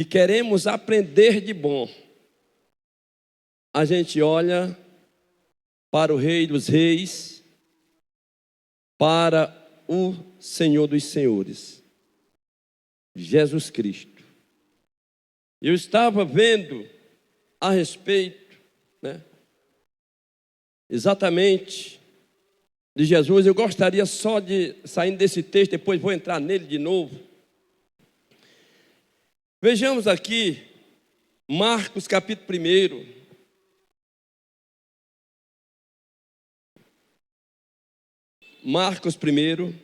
e queremos aprender de bom, a gente olha para o Rei dos Reis, para o Senhor dos Senhores, Jesus Cristo. Eu estava vendo a respeito, exatamente de Jesus. Eu gostaria só de, saindo desse texto, depois vou entrar nele de novo. Vejamos aqui, Marcos capítulo 1. Marcos 1,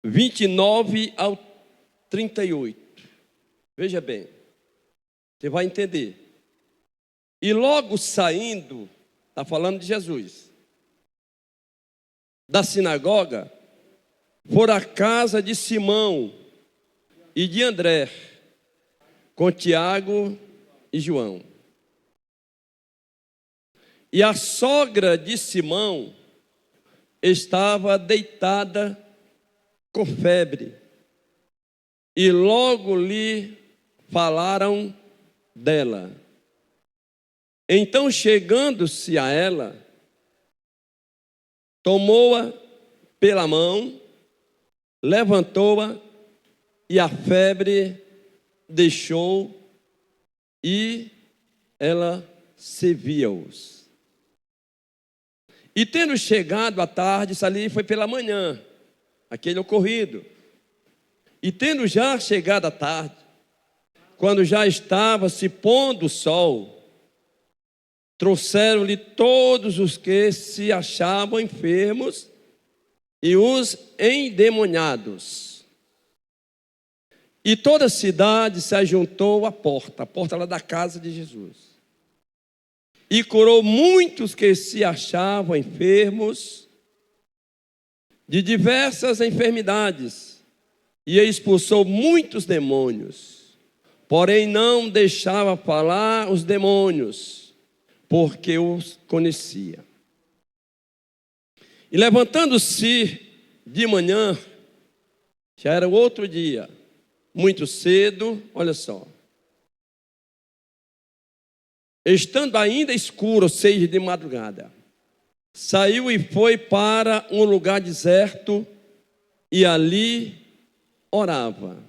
29 ao 38. Veja bem, você vai entender. E logo saindo, está falando de Jesus, da sinagoga, for à casa de Simão e de André, com Tiago e João. E a sogra de Simão estava deitada com febre, e logo lhe falaram dela. Então, chegando-se a ela, tomou-a pela mão, levantou-a, e a febre deixou, e ela servia-os. E tendo chegado à tarde, isso ali foi pela manhã, aquele ocorrido. E tendo já chegado à tarde, quando já estava se pondo o sol, trouxeram-lhe todos os que se achavam enfermos e os endemoniados. E toda a cidade se ajuntou à porta, a porta lá da casa de Jesus. E curou muitos que se achavam enfermos de diversas enfermidades, e expulsou muitos demônios. Porém não deixava falar os demônios, porque os conhecia. E levantando-se de manhã, já era outro dia, muito cedo, olha só, estando ainda escuro, ou seja, de madrugada, saiu e foi para um lugar deserto, e ali orava.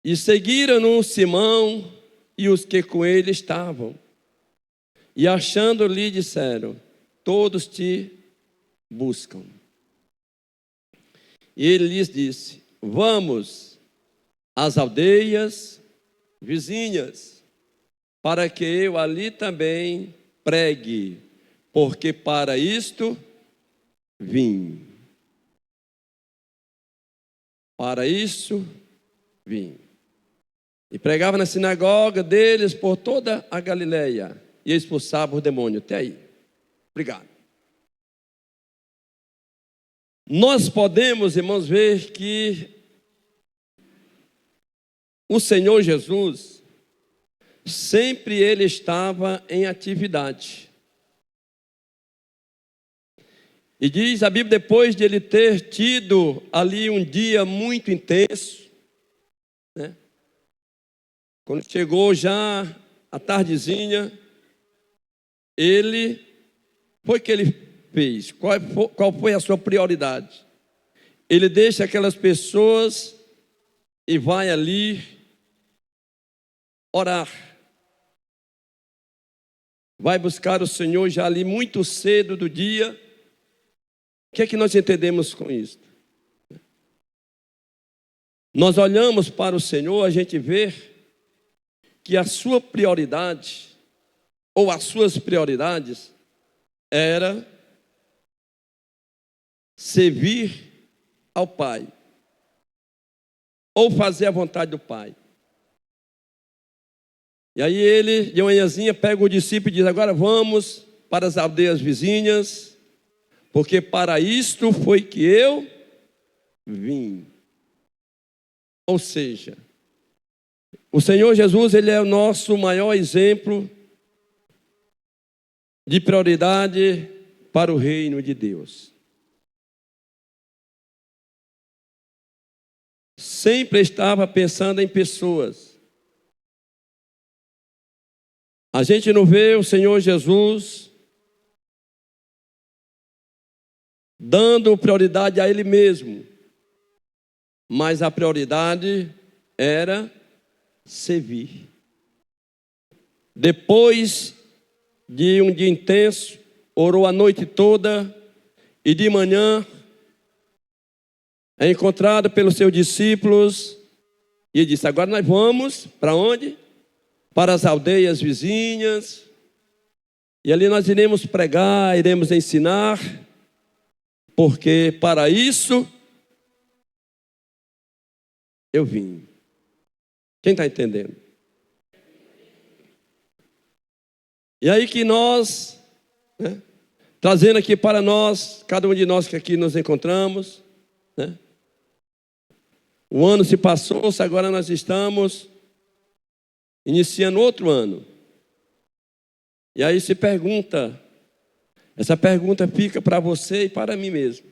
E seguiram-no Simão e os que com ele estavam. E achando-lhe, disseram: todos te buscam. E ele lhes disse: vamos às aldeias vizinhas, para que eu ali também pregue, porque para isto vim. Para isso vim. E pregava na sinagoga deles por toda a Galileia, e expulsava o demônio. Até aí. Obrigado. Nós podemos, irmãos, ver que o Senhor Jesus, sempre ele estava em atividade. E diz a Bíblia, depois de ele ter tido ali um dia muito intenso, quando chegou já a tardezinha, foi o que ele fez? Qual foi a sua prioridade? Ele deixa aquelas pessoas e vai ali orar. Vai buscar o Senhor já ali muito cedo do dia. O que é que nós entendemos com isso? Nós olhamos para o Senhor, a gente vê que a sua prioridade, ou as suas prioridades, era servir ao Pai, ou fazer a vontade do Pai. E aí ele, de manhãzinha, pega o discípulo e diz: agora vamos para as aldeias vizinhas, porque para isto foi que eu vim. Ou seja, o Senhor Jesus, ele é o nosso maior exemplo de prioridade para o reino de Deus. sempre estava pensando em pessoas. A gente não vê o Senhor Jesus dando prioridade a Ele mesmo, mas a prioridade era servir. Depois de um dia intenso, orou a noite toda e de manhã é encontrado pelos seus discípulos e ele disse: agora nós vamos para onde? Para as aldeias vizinhas, e ali nós iremos pregar, iremos ensinar, porque para isso eu vim. Quem está entendendo? E aí que nós, trazendo aqui para nós, cada um de nós que aqui nos encontramos, o ano se passou, agora nós estamos iniciando outro ano. E aí se pergunta, essa pergunta fica para você e para mim mesmo: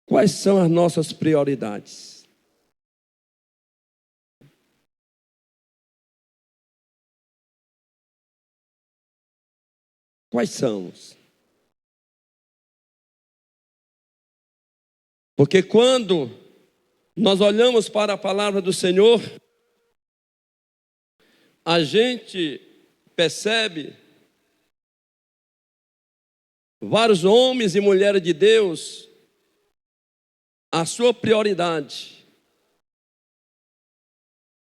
quais são as nossas prioridades? Quais são? Porque quando nós olhamos para a palavra do Senhor, a gente percebe vários homens e mulheres de Deus, a sua prioridade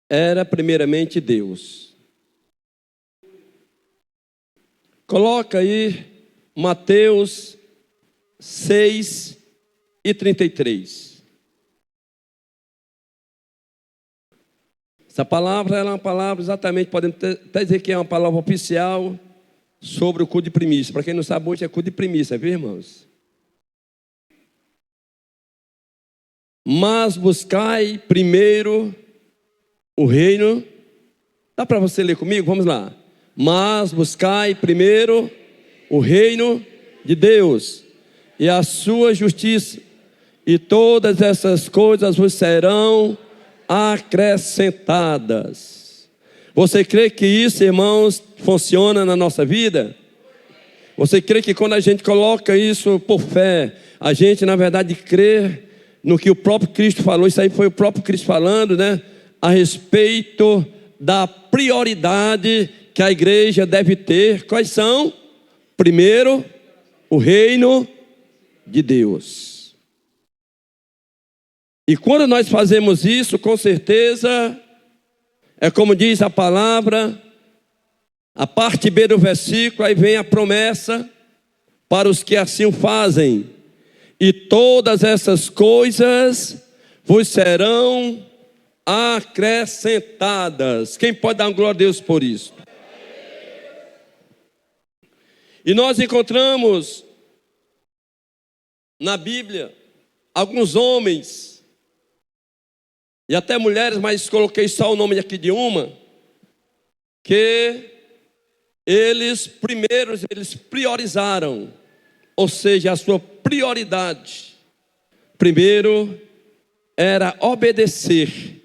era primeiramente Deus. Coloca aí Mateus 6:33. Essa palavra é uma palavra, exatamente, podemos até dizer que é uma palavra oficial sobre o culto de primícia. Para quem não sabe, hoje é culto de primícia, viu, irmãos? Mas buscai primeiro o reino. Dá para você ler comigo? Vamos lá. Mas buscai primeiro o reino de Deus e a sua justiça, e todas essas coisas vos serão acrescentadas. Você crê que isso, irmãos, funciona na nossa vida? Você crê que quando a gente coloca isso por fé, a gente na verdade crê no que o próprio Cristo falou? Isso aí foi o próprio Cristo falando, a respeito da prioridade que a igreja deve ter. Quais são? Primeiro, o reino de Deus. E quando nós fazemos isso, com certeza, é como diz a palavra, a parte B do versículo, aí vem a promessa para os que assim o fazem: e todas essas coisas vos serão acrescentadas. Quem pode dar uma glória a Deus por isso? E nós encontramos na Bíblia alguns homens e até mulheres, mas coloquei só o nome aqui de uma, que eles priorizaram, ou seja, a sua prioridade primeiro era obedecer,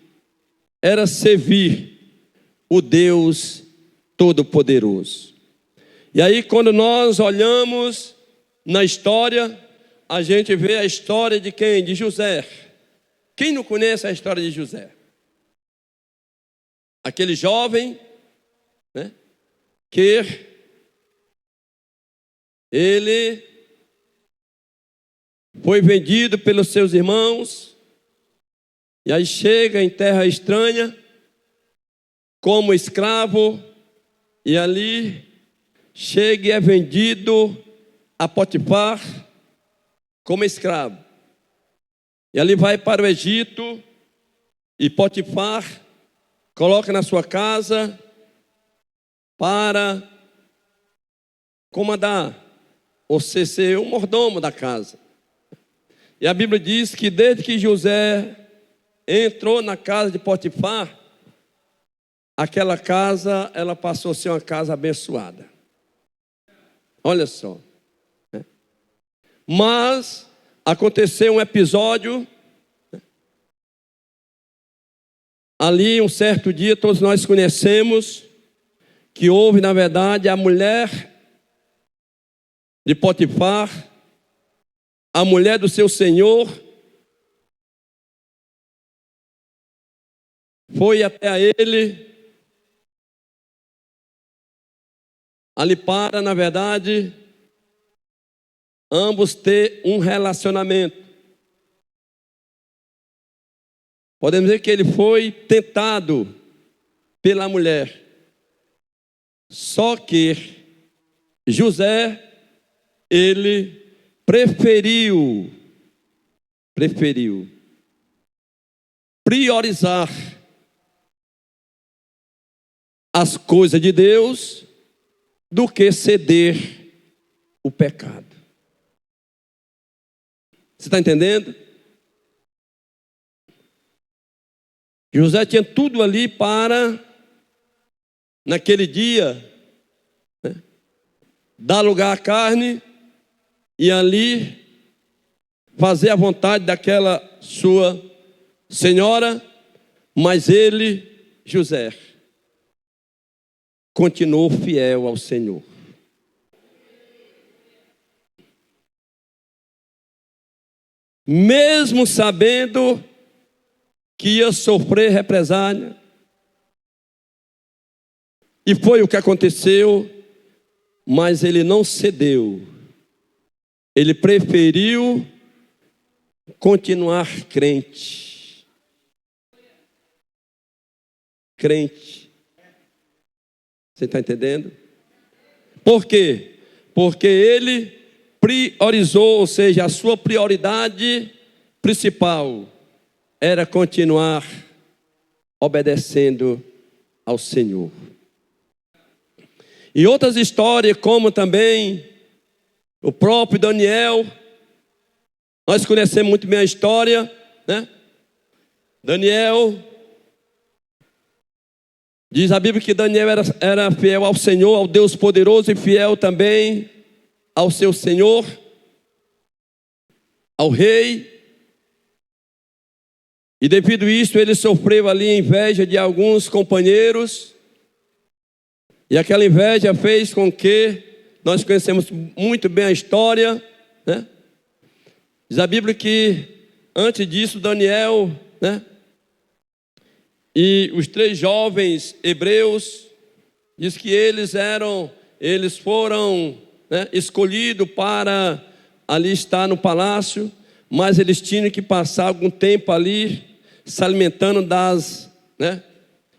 era servir o Deus Todo-Poderoso. E aí quando nós olhamos na história, a gente vê a história de quem? De José. Quem não conhece a história de José? Aquele jovem, que ele foi vendido pelos seus irmãos, e aí chega em terra estranha, como escravo, e ali chega e é vendido a Potifar como escravo. E ali vai para o Egito, e Potifar coloca na sua casa para comandar, ou ser o mordomo da casa. E a Bíblia diz que desde que José entrou na casa de Potifar, aquela casa, ela passou a ser uma casa abençoada. Olha só. Mas aconteceu um episódio ali um certo dia, todos nós conhecemos, que houve na verdade a mulher de Potifar, a mulher do seu senhor, foi até a ele, ali para, na verdade, ambos ter um relacionamento. Podemos dizer que ele foi tentado pela mulher. Só que José, ele preferiu priorizar as coisas de Deus do que ceder o pecado. Você está entendendo? José tinha tudo ali para, naquele dia, né, dar lugar à carne e ali fazer a vontade daquela sua senhora, mas ele, José, continuou fiel ao Senhor. Mesmo sabendo que ia sofrer represália, e foi o que aconteceu, mas ele não cedeu. Ele preferiu continuar crente. Crente. Você está entendendo? Por quê? Porque ele priorizou, ou seja, a sua prioridade principal era continuar obedecendo ao Senhor. E outras histórias, como também o próprio Daniel, nós conhecemos muito bem a história, né? Daniel, diz a Bíblia que Daniel era fiel ao Senhor, ao Deus poderoso, e fiel também ao seu Senhor, ao rei. E devido a isso, ele sofreu ali a inveja de alguns companheiros. E aquela inveja fez com que, nós conhecemos muito bem a história, né? Diz a Bíblia que, antes disso, Daniel, né, e os 3 jovens hebreus, diz que eles foram, né, escolhidos para ali estar no palácio, mas eles tinham que passar algum tempo ali, se alimentando das, né,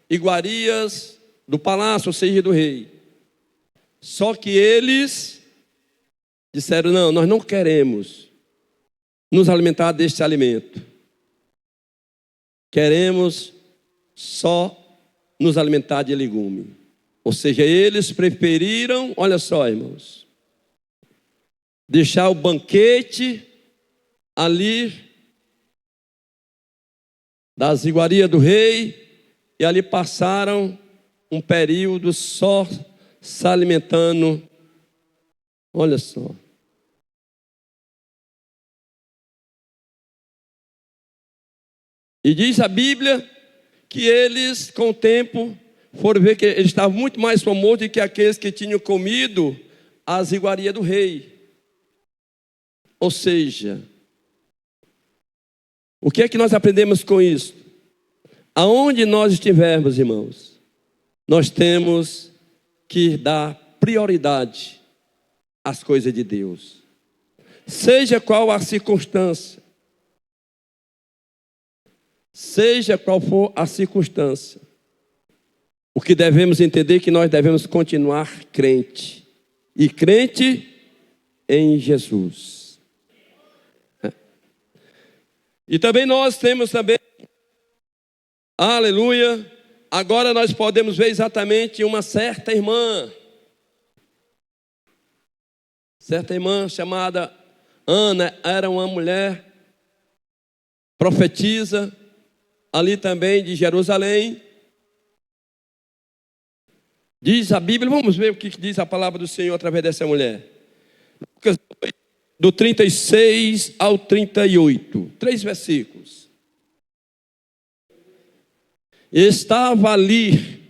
iguarias do palácio, ou seja, do rei. Só que eles disseram: não, nós não queremos nos alimentar deste alimento. Queremos só nos alimentar de legume. Ou seja, eles preferiram, olha só, irmãos, deixar o banquete ali das iguarias do rei, e ali passaram um período só se alimentando. Olha só. E diz a Bíblia que eles, com o tempo, foram ver que eles estavam muito mais famosos do que aqueles que tinham comido as iguarias do rei. Ou seja, o que é que nós aprendemos com isso? Aonde nós estivermos, irmãos, nós temos que dar prioridade às coisas de Deus. Seja qual a circunstância. Seja qual for a circunstância. O que devemos entender é que nós devemos continuar crente. E crente em Jesus. E também nós temos também, aleluia, agora nós podemos ver exatamente uma certa irmã chamada Ana, era uma mulher profetisa, ali também de Jerusalém. Diz a Bíblia, vamos ver o que diz a palavra do Senhor através dessa mulher. Lucas 2, do 36 ao 38, 3 versículos. estava ali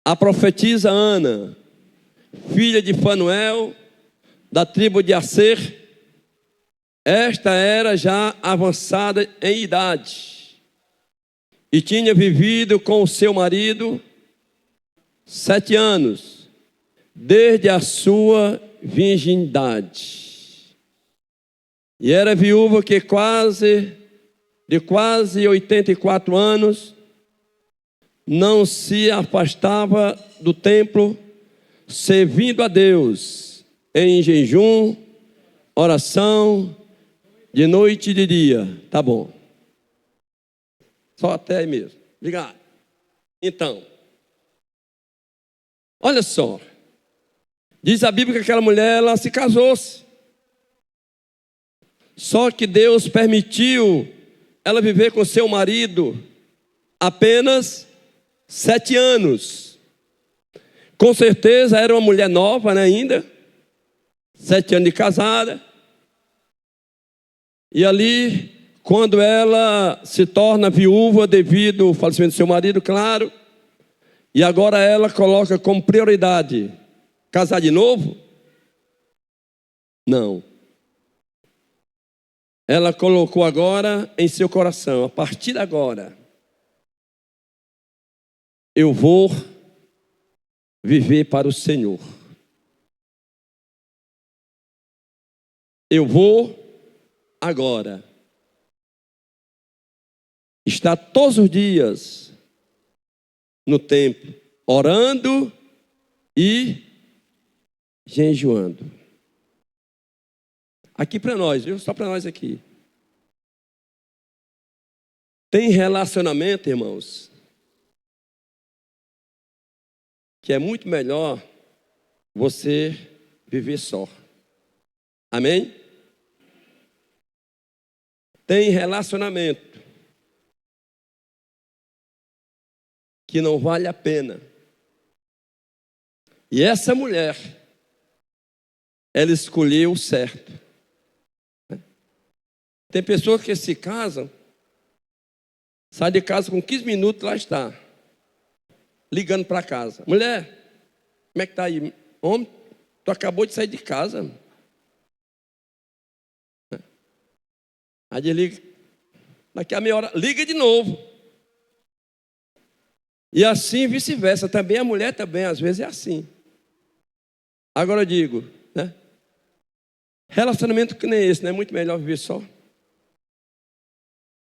a profetisa Ana, filha de Fanuel, da tribo de Aser. Esta era já avançada em idade e tinha vivido com o seu marido 7 anos, desde a sua virgindade. E era viúva de quase 84 anos, não se afastava do templo, servindo a Deus em jejum, oração, de noite e de dia. Tá bom. Só até aí mesmo. Obrigado. Então, olha só. Diz a Bíblia que aquela mulher, ela se casou-se. Só que Deus permitiu ela viver com seu marido apenas 7 anos. Com certeza era uma mulher nova, né, ainda. 7 anos de casada. E ali, quando ela se torna viúva devido ao falecimento do seu marido, claro, e agora ela coloca como prioridade casar de novo? Não. Ela colocou agora em seu coração, a partir de agora, eu vou viver para o Senhor. Eu vou agora estar todos os dias no templo, orando e jejuando. Aqui para nós, viu? Só para nós aqui. Tem relacionamento, irmãos, que é muito melhor você viver só. Amém? Tem relacionamento que não vale a pena. E essa mulher, ela escolheu o certo. Tem pessoas que se casam, sai de casa com 15 minutos, lá está, ligando para casa. Mulher, como é que está aí? Homem, tu acabou de sair de casa. Aí desliga, daqui a meia hora, liga de novo. E assim vice-versa, também a mulher também, às vezes é assim. Agora eu digo, né? Relacionamento que nem esse, não é muito melhor viver só?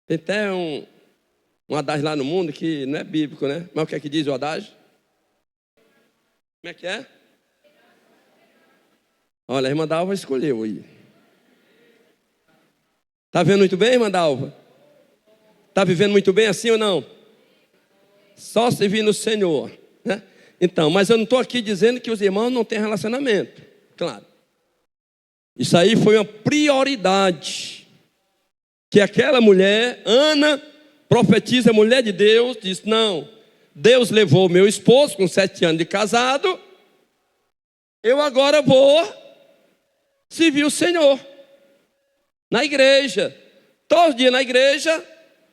Tem até um adágio lá no mundo que não é bíblico, né? Mas o que é que diz o adágio? Como é que é? Olha, a irmã Dalva escolheu aí. Está vendo muito bem, irmã Dalva? Está vivendo muito bem assim ou não? Só servir no Senhor, né? Então, mas eu não estou aqui dizendo que os irmãos não têm relacionamento. Claro. Isso aí foi uma prioridade. Que aquela mulher, Ana, profetiza, mulher de Deus, diz, não, Deus levou meu esposo com 7 anos de casado, eu agora vou servir o Senhor. Na igreja, todos os dias na igreja,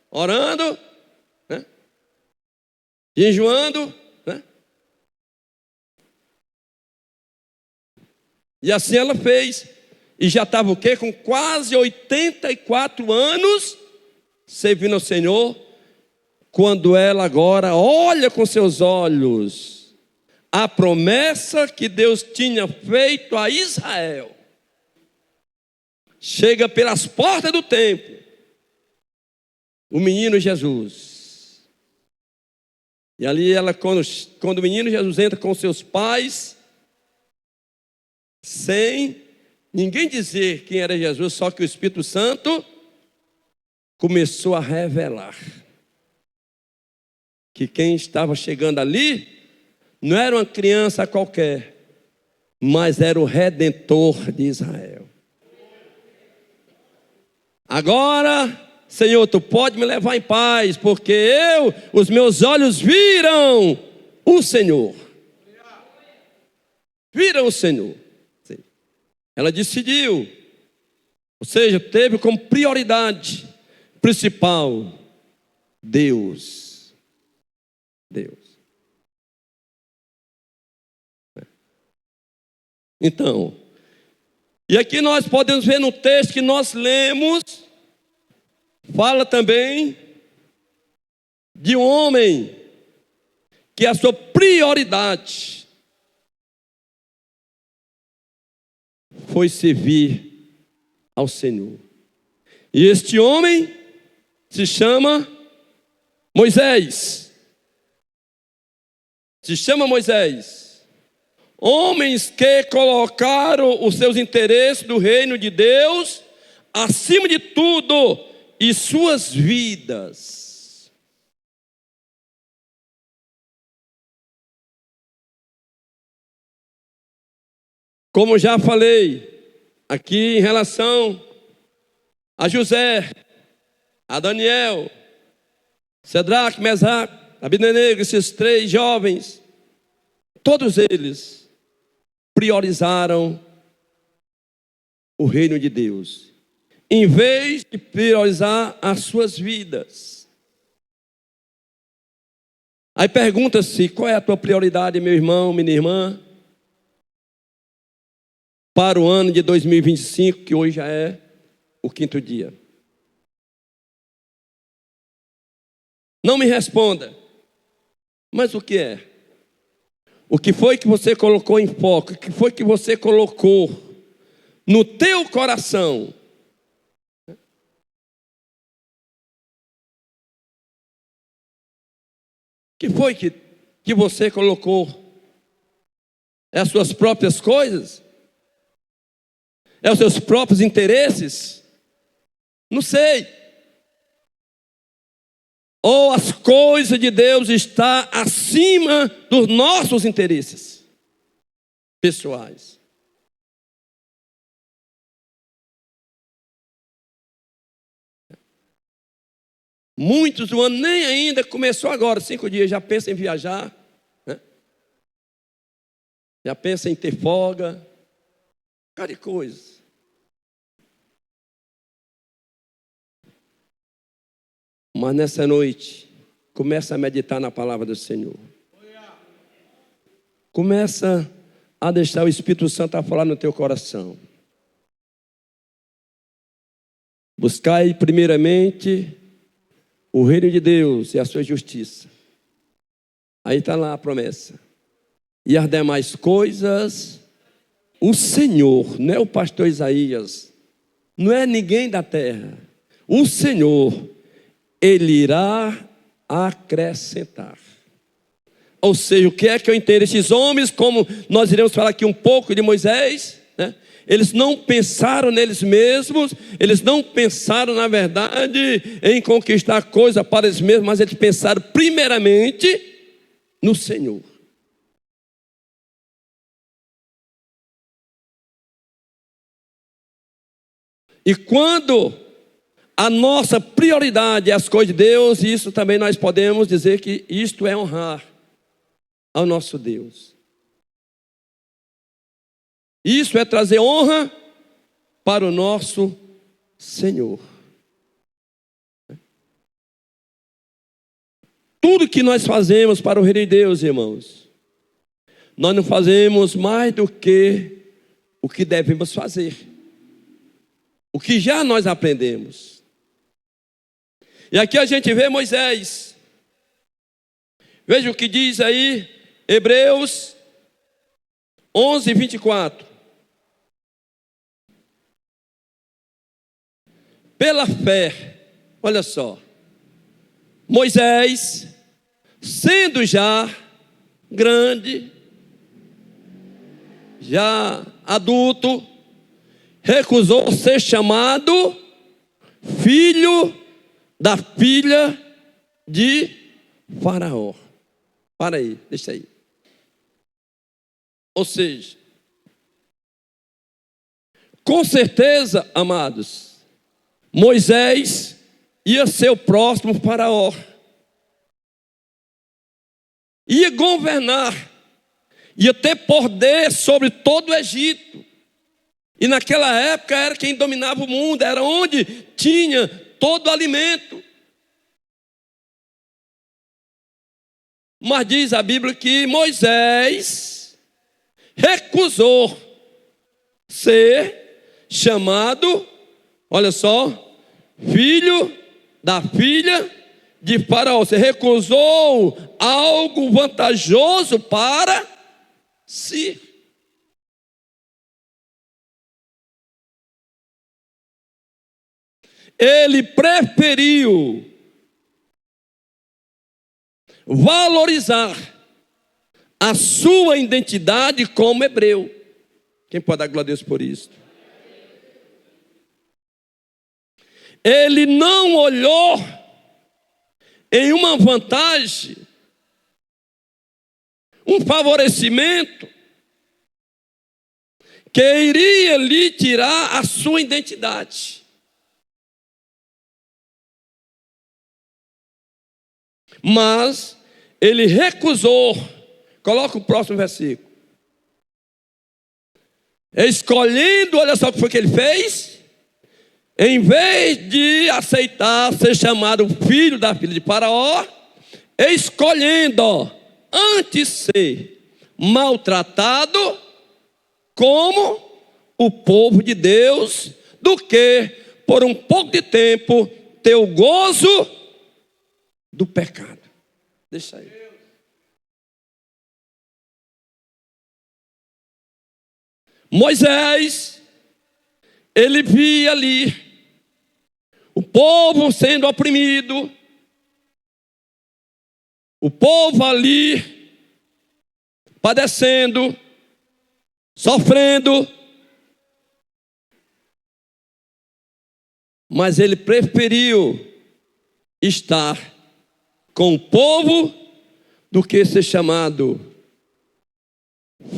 orando, né? Jejuando, né? E assim ela fez. E já estava o quê? Com quase 84 anos, servindo ao Senhor, quando ela agora olha com seus olhos a promessa que Deus tinha feito a Israel. Chega pelas portas do templo, o menino Jesus. E ali ela, quando o menino Jesus entra com seus pais, sem ninguém dizer quem era Jesus, só que o Espírito Santo começou a revelar que quem estava chegando ali não era uma criança qualquer, mas era o Redentor de Israel. Agora, Senhor, tu pode me levar em paz, porque os meus olhos viram o Senhor. Viram o Senhor. Ela decidiu, ou seja, teve como prioridade principal Deus. Deus. Então, e aqui nós podemos ver no texto que nós lemos, fala também de um homem que a sua prioridade foi servir ao Senhor. E este homem se chama Moisés. Se chama Moisés. Homens que colocaram os seus interesses do reino de Deus acima de tudo e suas vidas. Como já falei aqui em relação a José, a Daniel, Sadraque, Mesaque, Abednego, esses 3 jovens, todos eles priorizaram o reino de Deus, em vez de priorizar as suas vidas. Aí pergunta-se, qual é a tua prioridade, meu irmão, minha irmã, para o ano de 2025, que hoje já é o 5º dia? Não me responda, mas o que é? O que foi que você colocou em foco? O que foi que você colocou no teu coração? O que foi que você colocou? É as suas próprias coisas? É os seus próprios interesses? Não sei. Ou as coisas de Deus estão acima dos nossos interesses pessoais. Muitos do ano nem ainda começou agora, 5 dias, já pensam em viajar, né? Já pensam em ter folga, cara de coisa. Mas nessa noite, começa a meditar na palavra do Senhor. Começa a deixar o Espírito Santo a falar no teu coração. Buscai primeiramente o reino de Deus e a sua justiça. Aí está lá a promessa. E as demais coisas, o Senhor, não é o pastor Isaías, não é ninguém da terra, o Senhor, Ele irá acrescentar. Ou seja, o que é que eu entendo? Esses homens, como nós iremos falar aqui um pouco de Moisés, né? Eles não pensaram neles mesmos, eles não pensaram, na verdade, em conquistar coisa para eles mesmos, mas eles pensaram primeiramente no Senhor. E quando a nossa prioridade é as coisas de Deus, isso também nós podemos dizer que isto é honrar ao nosso Deus. Isso é trazer honra para o nosso Senhor. Tudo que nós fazemos para o reino de Deus, irmãos, nós não fazemos mais do que o que devemos fazer. O que já nós aprendemos. E aqui a gente vê Moisés. Veja o que diz aí, Hebreus 11, 24. Pela fé, olha só, Moisés, sendo já grande, já adulto, recusou ser chamado filho da filha de Faraó. Para aí, deixa aí. Ou seja, com certeza, amados, Moisés ia ser o próximo Faraó. Ia governar, ia ter poder sobre todo o Egito. E naquela época era quem dominava o mundo, era onde tinha todo o alimento. Mas diz a Bíblia que Moisés recusou ser chamado, olha só, filho da filha de Faraó. Você recusou algo vantajoso para si. Ele preferiu valorizar a sua identidade como hebreu. Quem pode dar glória a Deus por isso? Ele não olhou em uma vantagem, um favorecimento que iria lhe tirar a sua identidade. Mas ele recusou. Coloca o próximo versículo. Escolhendo, olha só o que foi que ele fez. Em vez de aceitar ser chamado filho da filha de Faraó, escolhendo antes ser maltratado como o povo de Deus, do que por um pouco de tempo ter o gozo do pecado. Deixa aí. Moisés, ele via ali o povo sendo oprimido, o povo ali padecendo, sofrendo, mas ele preferiu estar com o povo do que ser chamado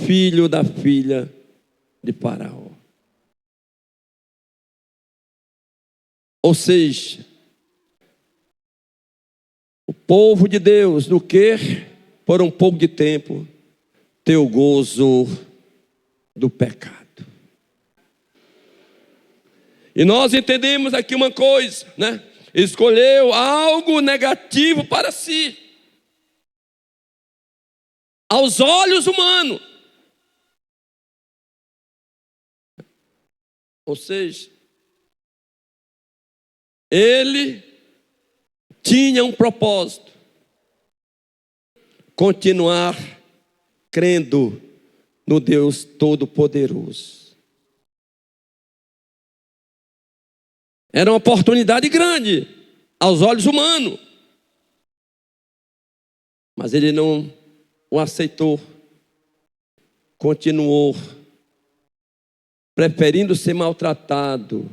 filho da filha de Faraó. Ou seja, o povo de Deus, do que por um pouco de tempo ter o gozo do pecado. E nós entendemos aqui uma coisa, né? Escolheu algo negativo para si, aos olhos humanos. Ou seja, ele tinha um propósito: continuar crendo no Deus Todo-Poderoso. Era uma oportunidade grande aos olhos humanos, mas ele não o aceitou, continuou preferindo ser maltratado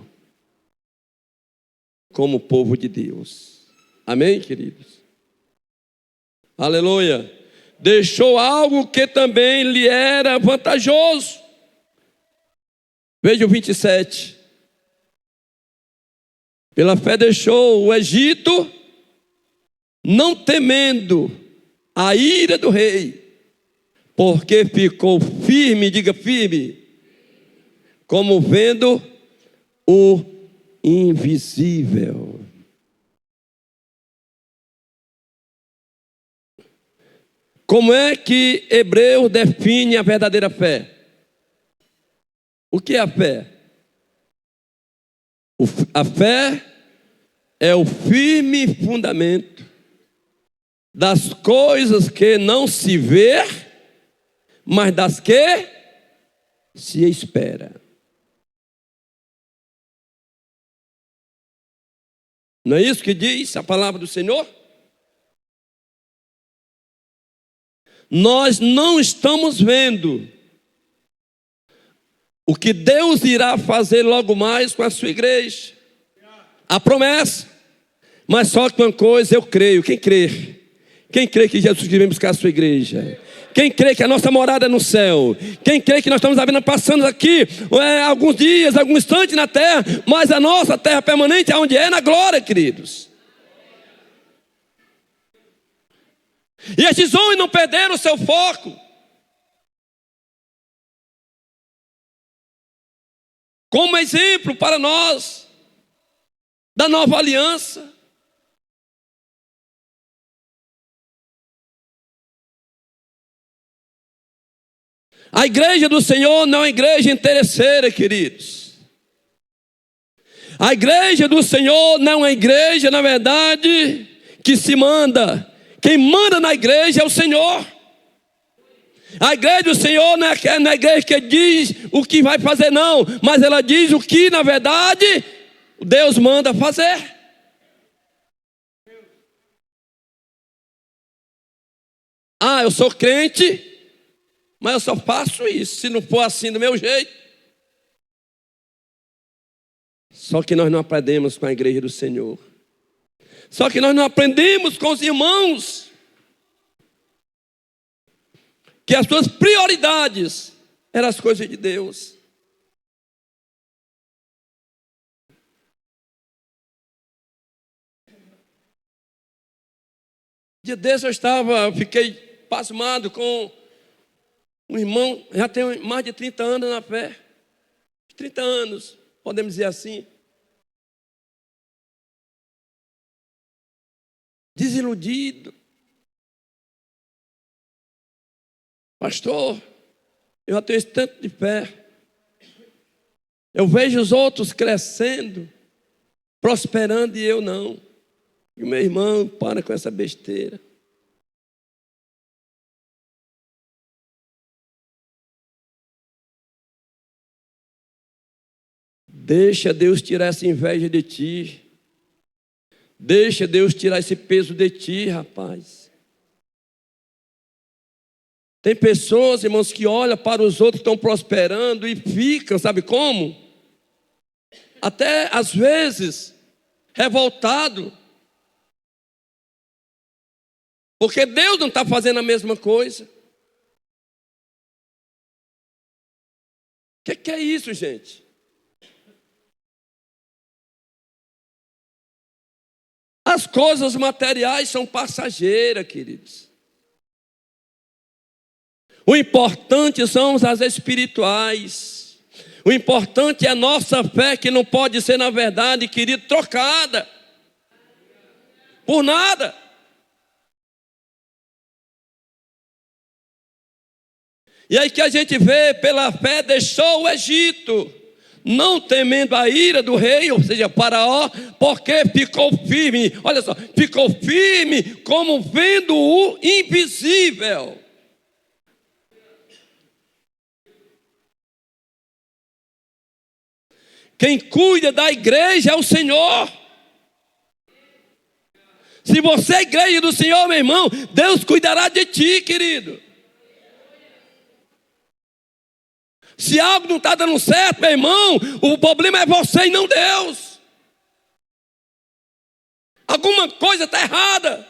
como povo de Deus. Amém, queridos? Aleluia. Deixou algo que também lhe era vantajoso. Veja o 27. Pela fé deixou o Egito, não temendo a ira do rei, porque ficou firme, diga firme, como vendo o invisível. Como é que Hebreus define a verdadeira fé? O que é a fé? A fé é o firme fundamento das coisas que não se vê, mas das que se espera. Não é isso que diz a palavra do Senhor? Nós não estamos vendo o que Deus irá fazer logo mais com a sua igreja. A promessa. Mas só que uma coisa eu creio. Quem crê? Quem crê que Jesus vem buscar a sua igreja? Quem crê que a nossa morada é no céu? Quem crê que nós estamos apenas passando aqui alguns dias, alguns instantes na terra, mas a nossa terra permanente é onde é na glória, queridos. E esses homens não perderam o seu foco. Como exemplo para nós da nova aliança. A igreja do Senhor não é igreja interesseira, queridos. A igreja do Senhor não é igreja, na verdade, que se manda. Quem manda na igreja é o Senhor. A igreja do Senhor não é a igreja que diz o que vai fazer, não. Mas ela diz o que, na verdade, Deus manda fazer. Ah, eu sou crente, mas eu só faço isso. Se não for assim do meu jeito. Só que nós não aprendemos com a igreja do Senhor. Só que nós não aprendemos com os irmãos que as suas prioridades eram as coisas de Deus. Dia desse fiquei pasmado com um irmão, já tem mais de 30 anos na fé. 30 anos, podemos dizer assim. Desiludido. Pastor, eu já tenho esse tanto de fé. Eu vejo os outros crescendo, prosperando e eu não. E o meu irmão, para com essa besteira. Deixa Deus tirar essa inveja de ti. Deixa Deus tirar esse peso de ti, rapaz. Tem pessoas, irmãos, que olham para os outros que estão prosperando e ficam, sabe como? Até às vezes revoltado. Porque Deus não está fazendo a mesma coisa. O que é isso, gente? As coisas materiais são passageiras, queridos. O importante são as espirituais. O importante é a nossa fé, que não pode ser, na verdade, querido, trocada por nada. E aí que a gente vê, pela fé deixou o Egito, não temendo a ira do rei, ou seja, Faraó, porque ficou firme. Olha só, ficou firme como vendo o invisível. Quem cuida da igreja é o Senhor. Se você é igreja do Senhor, meu irmão, Deus cuidará de ti, querido. Se algo não está dando certo, meu irmão, o problema é você e não Deus. Alguma coisa está errada.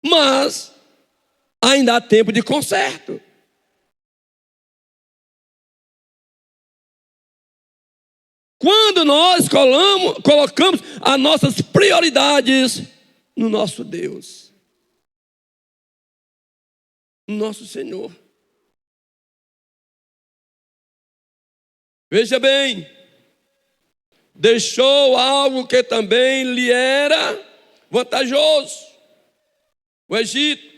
Mas ainda há tempo de conserto. Quando nós colocamos as nossas prioridades no nosso Deus, no nosso Senhor. Veja bem, deixou algo que também lhe era vantajoso, o Egito,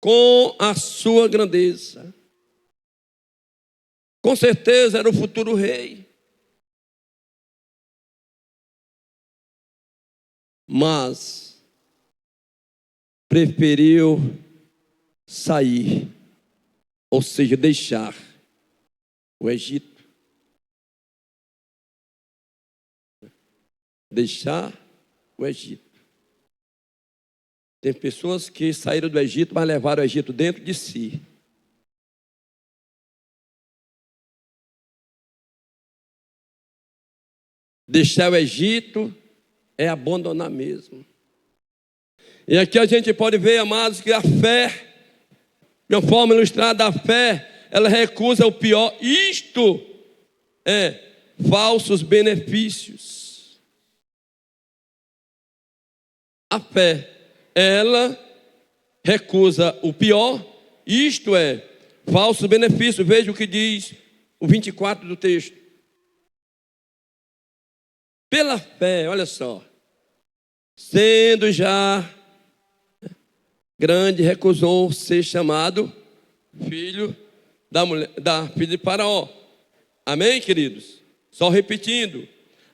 com a sua grandeza. Com certeza era o futuro rei. Mas preferiu sair, ou seja, deixar o Egito. Deixar o Egito. Tem pessoas que saíram do Egito, mas levaram o Egito dentro de si. Deixar o Egito é abandonar mesmo. E aqui a gente pode ver, amados, que a fé, de uma forma ilustrada, a fé, ela recusa o pior. Isto é falsos benefícios. A fé, ela recusa o pior, isto é falsos benefícios. Veja o que diz o 24 do texto. Pela fé, olha só, sendo já grande, recusou ser chamado filho da filha de Faraó. Amém, queridos? Só repetindo,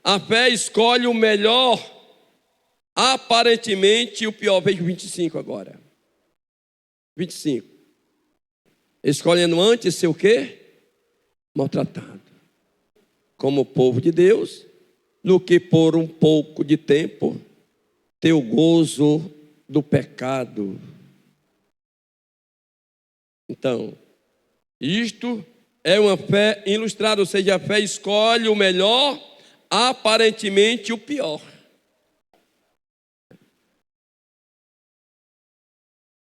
a fé escolhe o melhor, aparentemente o pior. Veja o 25 agora. 25. Escolhendo antes ser o quê? Maltratado, como povo de Deus, do que por um pouco de tempo ter o gozo do pecado. Então, isto é uma fé ilustrada, ou seja, a fé escolhe o melhor, aparentemente o pior.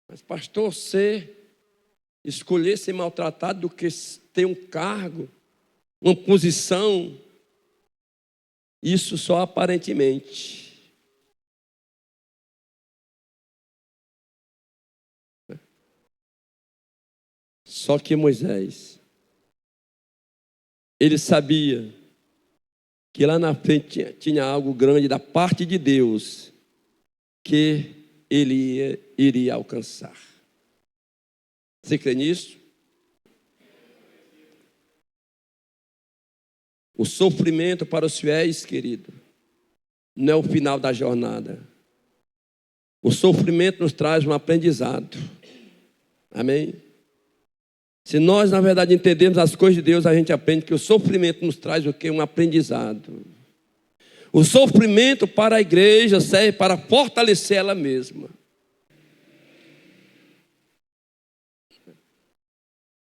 Mas pastor, escolher ser maltratado do que ter um cargo, uma posição, isso só aparentemente. Só que Moisés, ele sabia que lá na frente tinha algo grande da parte de Deus que ele iria alcançar. Você crê nisso? O sofrimento para os fiéis, querido, não é o final da jornada. O sofrimento nos traz um aprendizado. Amém? Se nós, na verdade, entendemos as coisas de Deus, a gente aprende que o sofrimento nos traz o quê? Um aprendizado. O sofrimento para a igreja serve para fortalecer ela mesma.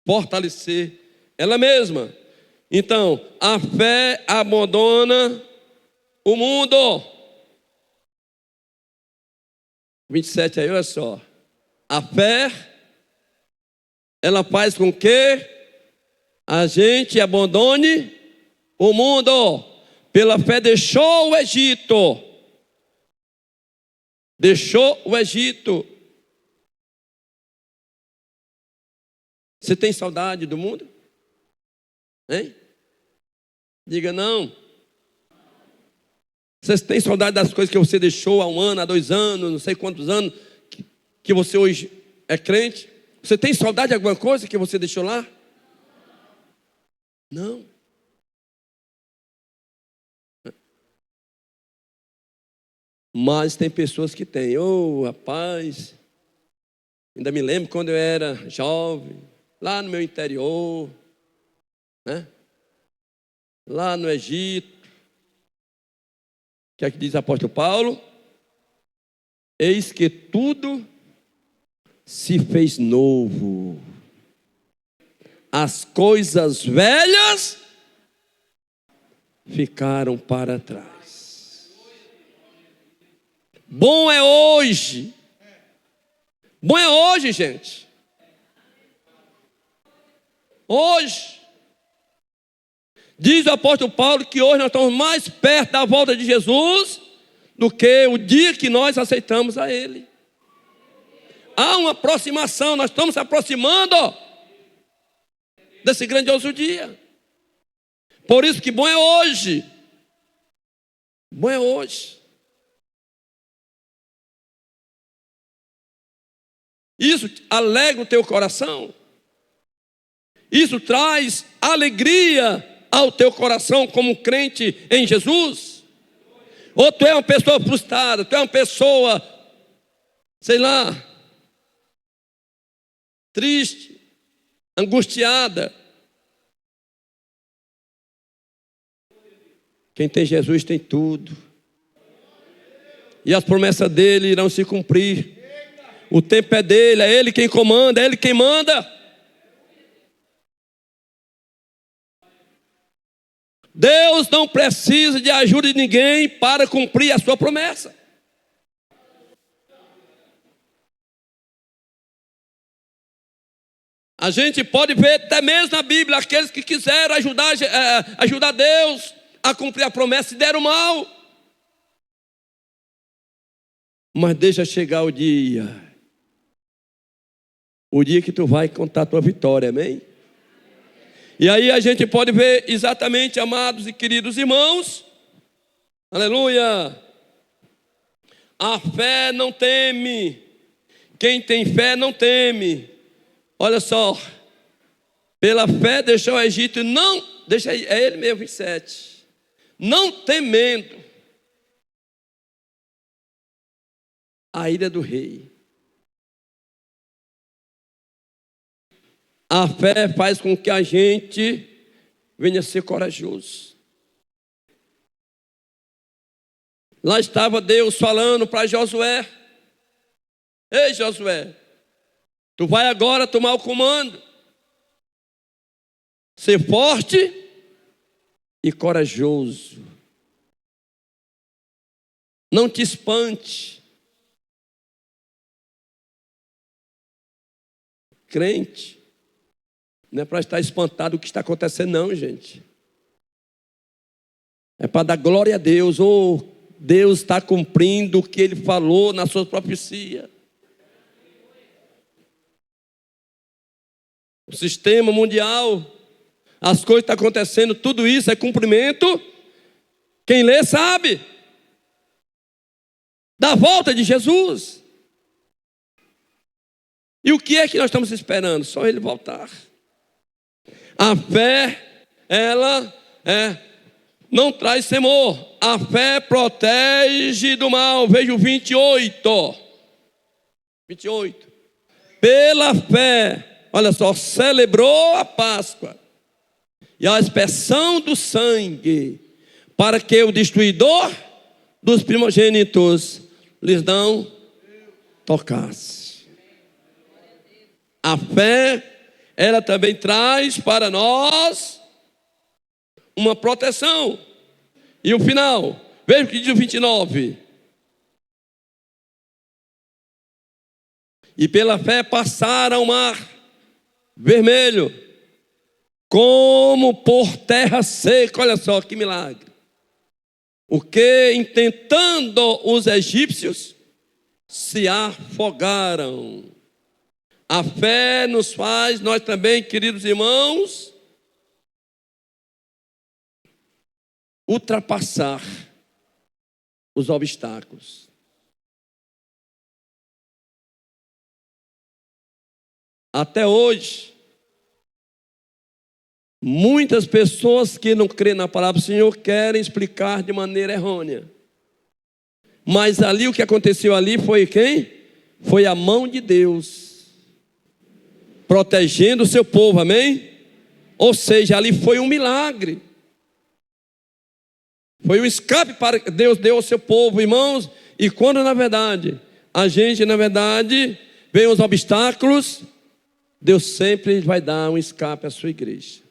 Fortalecer ela mesma. Então, a fé abandona o mundo. 27 aí, olha só. A fé, ela faz com que a gente abandone o mundo. Pela fé deixou o Egito. Deixou o Egito. Você tem saudade do mundo? Hein? Diga não. Você tem saudade das coisas que você deixou há 1 ano, há 2 anos, não sei quantos anos, que você hoje é crente? Você tem saudade de alguma coisa que você deixou lá? Não. Mas tem pessoas que têm. Rapaz, ainda me lembro quando eu era jovem, lá no meu interior, né? Lá no Egito. O que é que diz o apóstolo Paulo? Eis que tudo se fez novo. As coisas velhas ficaram para trás. Bom é hoje. Bom é hoje, gente. Hoje. Diz o apóstolo Paulo que hoje nós estamos mais perto da volta de Jesus do que o dia que nós aceitamos a Ele. Há uma aproximação, nós estamos se aproximando desse grandioso dia. Por isso que bom é hoje. Bom é hoje. Isso alegra o teu coração. Isso traz alegria ao teu coração como crente em Jesus. Ou tu é uma pessoa frustrada, tu é uma pessoa, sei lá, triste, angustiada. Quem tem Jesus tem tudo. E as promessas dele irão se cumprir. O tempo é dele, é ele quem comanda, é ele quem manda. Deus não precisa de ajuda de ninguém para cumprir a sua promessa. A gente pode ver até mesmo na Bíblia aqueles que quiseram ajudar Deus a cumprir a promessa e deram mal. Mas deixa chegar o dia que tu vai contar a tua vitória, amém? E aí a gente pode ver exatamente, amados e queridos irmãos, aleluia, a fé não teme. quem tem fé não teme. Olha só, pela fé deixou o Egito, não, deixa aí, é ele mesmo, 27. Não temendo a ira do rei. A fé faz com que a gente venha a ser corajoso. Lá estava Deus falando para Josué: ei, Josué, tu vai agora tomar o comando. Ser forte e corajoso. Não te espante. Crente não é para estar espantado o que está acontecendo, não, gente. É para dar glória a Deus. Deus está cumprindo o que Ele falou na sua profecia. O sistema mundial, as coisas que estão acontecendo, tudo isso é cumprimento. Quem lê sabe. Da volta de Jesus. E o que é que nós estamos esperando? Só Ele voltar. A fé, ela não traz temor. A fé protege do mal. Veja o 28. 28. Pela fé, olha só, celebrou a Páscoa e a aspersão do sangue, para que o destruidor dos primogênitos lhes não tocasse. A fé, ela também traz para nós uma proteção. E o final, veja o que diz o 29. E pela fé passaram o mar vermelho, como por terra seca. Olha só que milagre. O que, intentando os egípcios, se afogaram. A fé nos faz, nós também, queridos irmãos, ultrapassar os obstáculos. Até hoje, muitas pessoas que não creem na palavra do Senhor querem explicar de maneira errônea. Mas ali, o que aconteceu ali foi quem? Foi a mão de Deus protegendo o seu povo, amém? Ou seja, ali foi um milagre. Foi um escape para que Deus deu ao seu povo, irmãos. E quando na verdade, vem os obstáculos, Deus sempre vai dar um escape à sua igreja.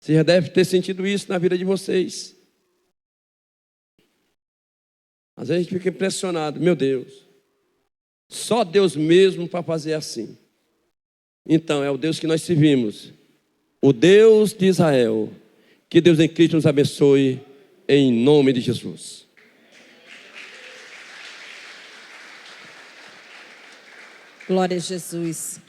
Você já deve ter sentido isso na vida de vocês. Às vezes a gente fica impressionado, meu Deus. Só Deus mesmo para fazer assim. Então, é o Deus que nós servimos. O Deus de Israel. Que Deus em Cristo nos abençoe, em nome de Jesus. Glória a Jesus.